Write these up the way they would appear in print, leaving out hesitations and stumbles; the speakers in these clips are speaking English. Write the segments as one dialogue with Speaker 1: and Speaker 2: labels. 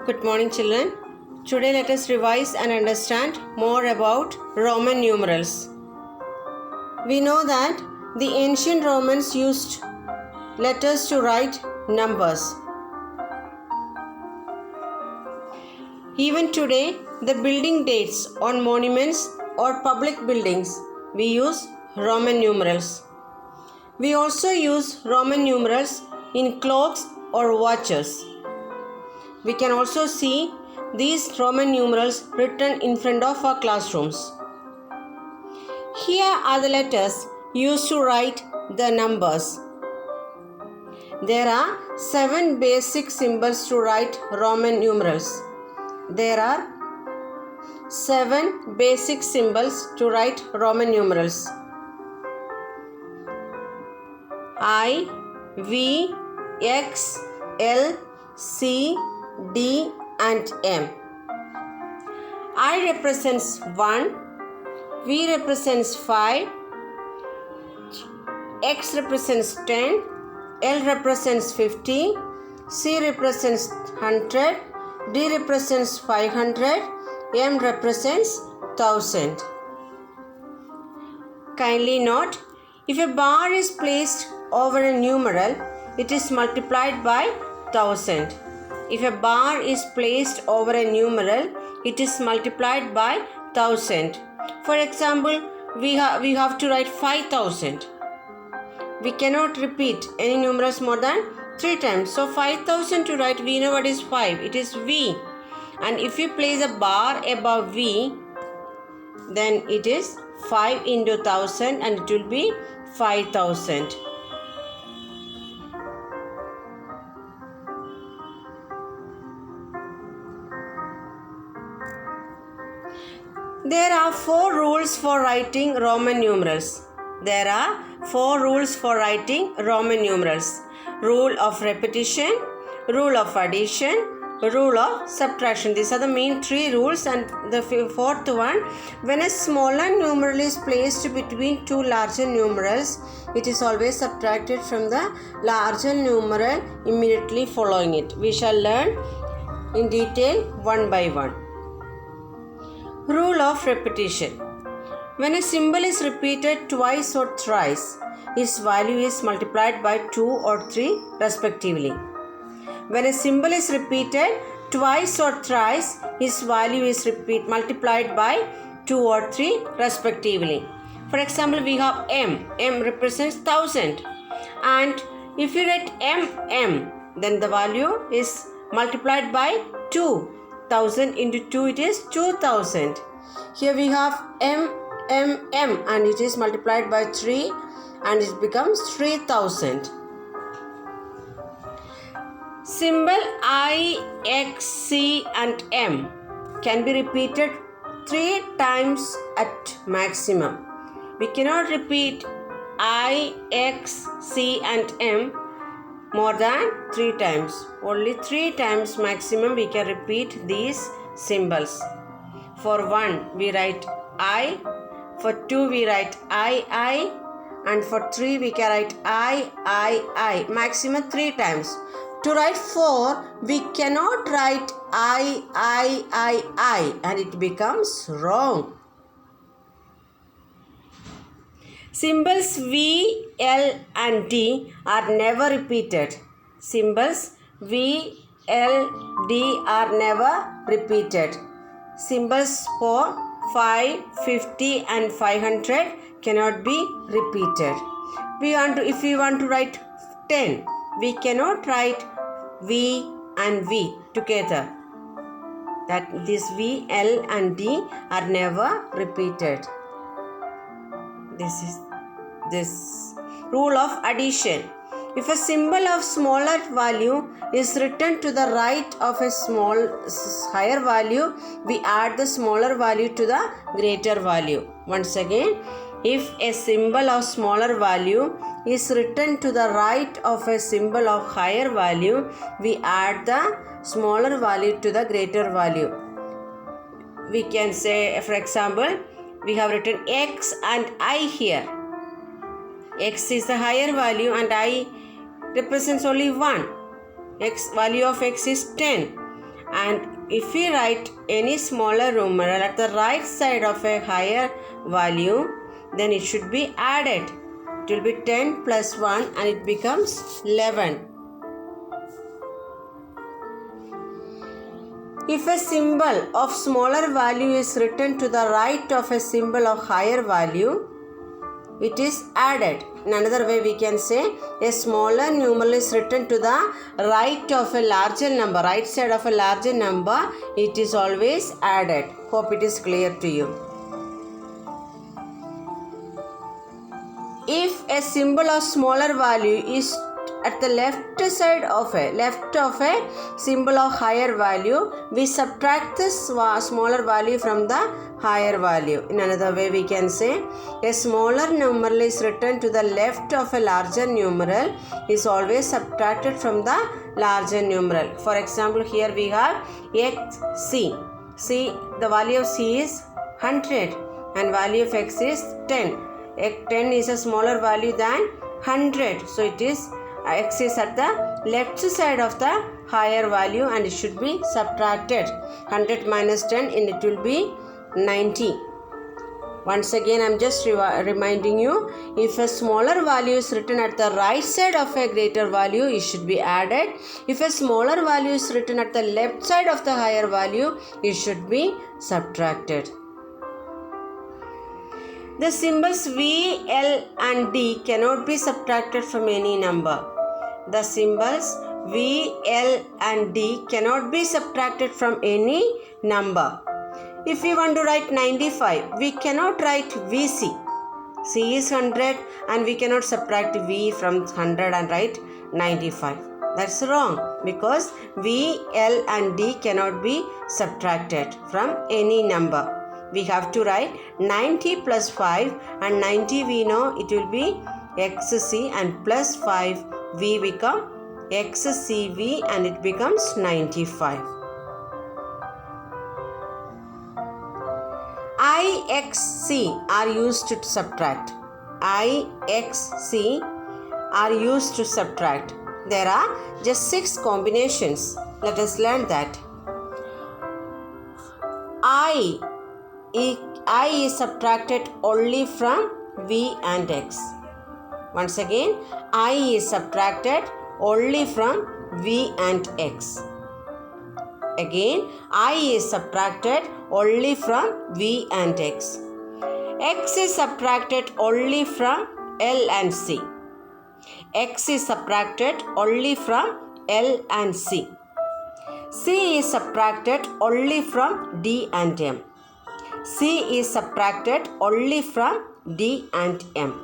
Speaker 1: Good morning, children. Today let us revise and understand more about Roman numerals. We know that the ancient Romans used letters to write numbers. Even today, the building dates on monuments or public buildings, we use Roman numerals. We also use Roman numerals in clocks or watches. We can also see these Roman numerals written in front of our classrooms. Here are the letters used to write the numbers. There are 7 basic symbols to write Roman numerals. There are 7 basic symbols to write Roman numerals. I, V, X, L, C, D and M. I represents 1, V represents 5, X represents 10, L represents 50, C represents 100, D represents 500, M represents 1000. Kindly note, if a bar is placed over a numeral, it is multiplied by 1000. If a bar is placed over a numeral, it is multiplied by 1000. For example, we have to write 5000. We cannot repeat any numerals more than 3 times. So 5000 to write, we know what is 5. It is V. And if you place a bar above V, then it is 5 into 1000 and it will be 5000. There are 4 rules for writing Roman numerals. There are 4 rules for writing Roman numerals. Rule of repetition, rule of addition, rule of subtraction. These are the main 3 rules, and the 4th one, when a smaller numeral is placed between 2 larger numerals, it is always subtracted from the larger numeral immediately following it. We shall learn in detail one by one. Rule of repetition. When a symbol is repeated twice or thrice, its value is multiplied by 2 or 3 respectively. When a symbol is repeated twice or thrice, its value is multiplied by 2 or 3 respectively. For example, we have M. M represents 1000. And if you write M, then the value is multiplied by 2. 1000 into 2, it is 2000. Here we have M and it is multiplied by 3 and it becomes 3000. Symbol I, X, C and M can be repeated 3 times at maximum. We cannot repeat I, X, C and M more than 3 times. Only 3 times maximum we can repeat these symbols. For 1 we write I, for 2 we write I, and for 3 we can write I, maximum 3 times. To write 4, we cannot write I, and it becomes wrong. Symbols V, L and D are never repeated. Symbols V, L, D are never repeated. Symbols for 5, 50 and 500 cannot be repeated. If we want to write 10, we cannot write V and V together. That this V, L and D are never repeated. This is this rule of addition. If a symbol of smaller value is written to the right of a higher value, we add the smaller value to the greater value. Once again, if a symbol of smaller value is written to the right of a symbol of higher value, we add the smaller value to the greater value. We can say, for example, we have written X and I here. X is the higher value and I represents only 1. Value of X is 10. And if we write any smaller numeral at the right side of a higher value, then it should be added. It will be 10 plus 1 and it becomes 11. If a symbol of smaller value is written to the right of a symbol of higher value, it is added. In another way, we can say a smaller numeral is written to the right of a larger number, right side of a larger number, it is always added. Hope it is clear to you. If a symbol of smaller value is at the left of a symbol of higher value, we subtract this smaller value from the higher value. In another way, we can say a smaller numeral is written to the left of a larger numeral is always subtracted from the larger numeral. For example, here we have xc. See, the value of c is 100 and value of x is 10. 10 is a smaller value than 100. So it is x is at the left side of the higher value and it should be subtracted. 100 minus 10 and it will be 90. Once again, I am just reminding you, if a smaller value is written at the right side of a greater value, it should be added. If a smaller value is written at the left side of the higher value, it should be subtracted. The symbols V, L and D cannot be subtracted from any number. The symbols V, L and D cannot be subtracted from any number. If we want to write 95, we cannot write VC. C is 100 and we cannot subtract V from 100 and write 95. That's wrong because V, L and D cannot be subtracted from any number. We have to write 90 plus 5 and 90 we know it will be XC and plus 5 V become XCV and it becomes 95. IXC are used to subtract. IXC are used to subtract. There are just 6 combinations. Let us learn that. I is subtracted only from V and X. Once again, I is subtracted only from V and X. Again, I is subtracted only from V and X. X is subtracted only from L and C. X is subtracted only from L and C. C is subtracted only from D and M. C is subtracted only from D and M.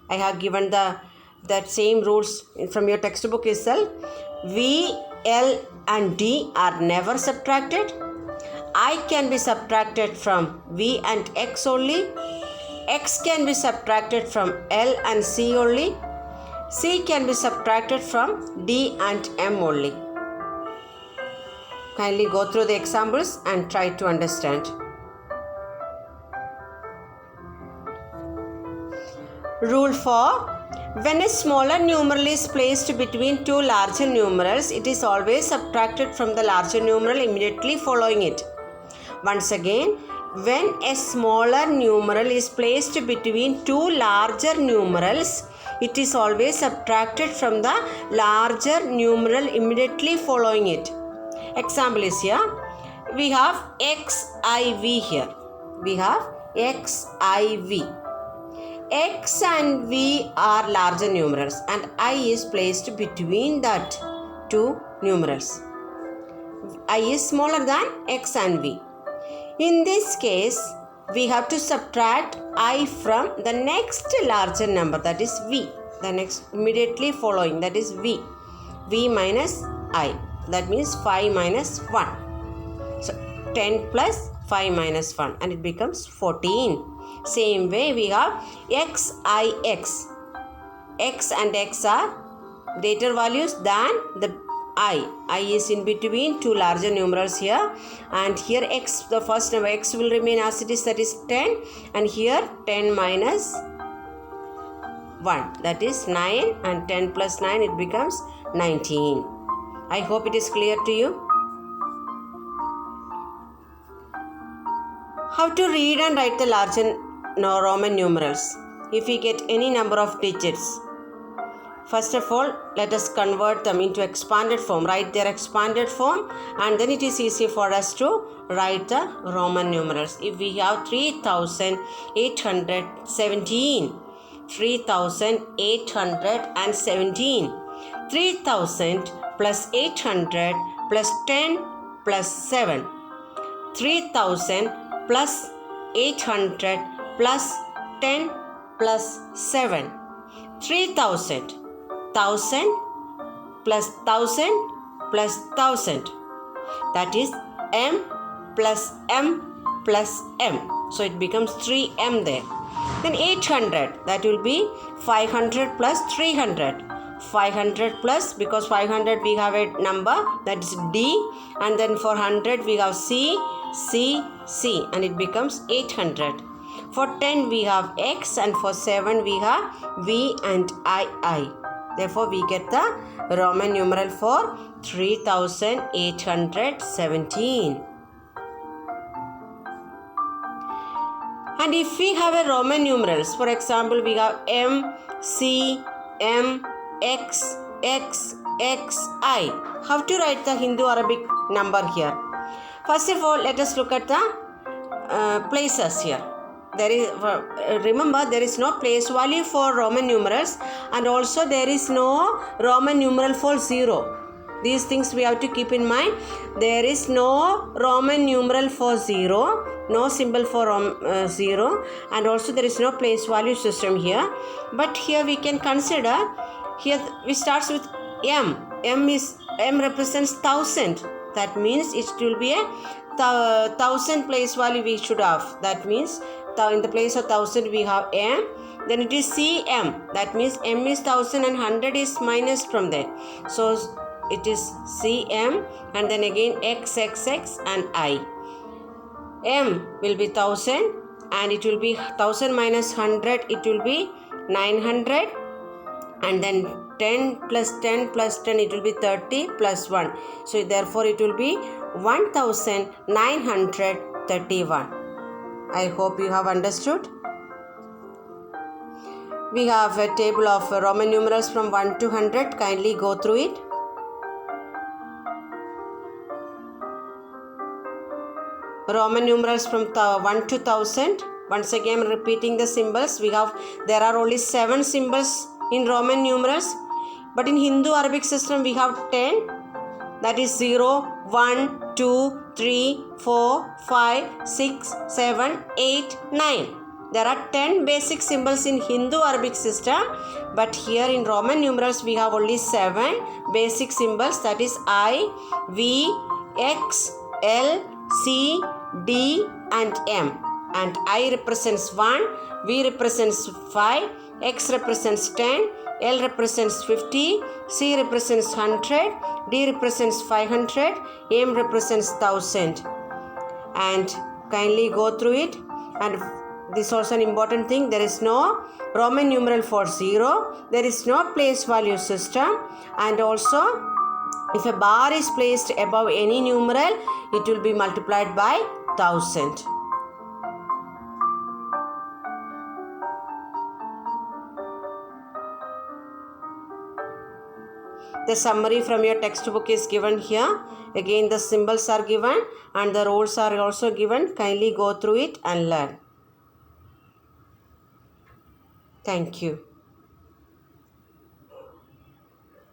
Speaker 1: I have given that same rules from your textbook itself. V, L and D are never subtracted. I can be subtracted from V and X only. X can be subtracted from L and C only. C can be subtracted from D and M only. Kindly go through the examples and try to understand. Rule 4. When a smaller numeral is placed between two larger numerals, it is always subtracted from the larger numeral immediately following it. Once again, when a smaller numeral is placed between two larger numerals, it is always subtracted from the larger numeral immediately following it. Example is here. We have XIV here. We have XIV. X and V are larger numerals and I is placed between that two numerals. I is smaller than X and V. In this case, we have to subtract I from the next larger number, that is V. The next immediately following, that is V. V minus I. That means 5 minus 1. So 10 plus 5 minus 1 and it becomes 14. Same way we have XIX. X and X are greater values than the I. I is in between two larger numerals here, and here X, the first number X will remain as it is, that is 10, and here 10 minus 1, that is 9, and 10 plus 9 it becomes 19. I hope it is clear to you. How to read and write the large Roman numerals if we get any number of digits? First of all, let us convert them into expanded form, write their expanded form, and then it is easy for us to write the Roman numerals. If we have 3817, 3817, 3000 plus 800 plus 10 plus 7, 3000 plus 800 plus 10 plus 7, 3000. 1000 plus 1000 plus 1000, that is m plus m plus m, so it becomes 3m there. Then 800, that will be 500 plus 300, 500 plus, because 500 we have a number that is d, and then for 100 we have c, and it becomes 800. For 10 we have x, and for 7 we have v and I. Therefore, we get the Roman numeral for 3817. And if we have a Roman numerals, for example, we have M, C, M, X, X, I. How to write the Hindu Arabic number here? First of all, let us look at the places here. There is, remember, there is no place value for Roman numerals, and also there is no Roman numeral for 0. These things we have to keep in mind. There is no Roman numeral for 0, no symbol for 0, and also there is no place value system here. But here we can consider, here we start with M. M represents 1000. That means it will be a 1000 place value we should have. That means in the place of 1000 we have M. Then it is CM. That means M is 1000 and 100 is minus from there. So it is CM, and then again XXX and I. M will be 1000, and it will be 1000 minus 100, it will be 900, and then 10 plus 10 plus 10, it will be 30 plus 1. So therefore it will be 1931. I hope you have understood. We have a table of Roman numerals from 1 to 100. Kindly go through it. Roman numerals from 1 to 1000. Once again repeating the symbols. There are only 7 symbols in Roman numerals. But in Hindu Arabic system we have 10. That is 0, 1, 2, 3, 4, 5, 6, 7, 8, 9. There are 10 basic symbols in Hindu Arabic system, but here in Roman numerals we have only 7 basic symbols, that is I, V, X, L, C, D and M. And I represents 1, V represents 5, X represents 10, L represents 50, C represents 100, D represents 500, M represents 1000. And kindly go through it. And this is also an important thing. There is no Roman numeral for 0. There is no place value system. And also, if a bar is placed above any numeral, it will be multiplied by 1000. The summary from your textbook is given here. Again, the symbols are given and the rules are also given. Kindly go through it and learn. Thank you.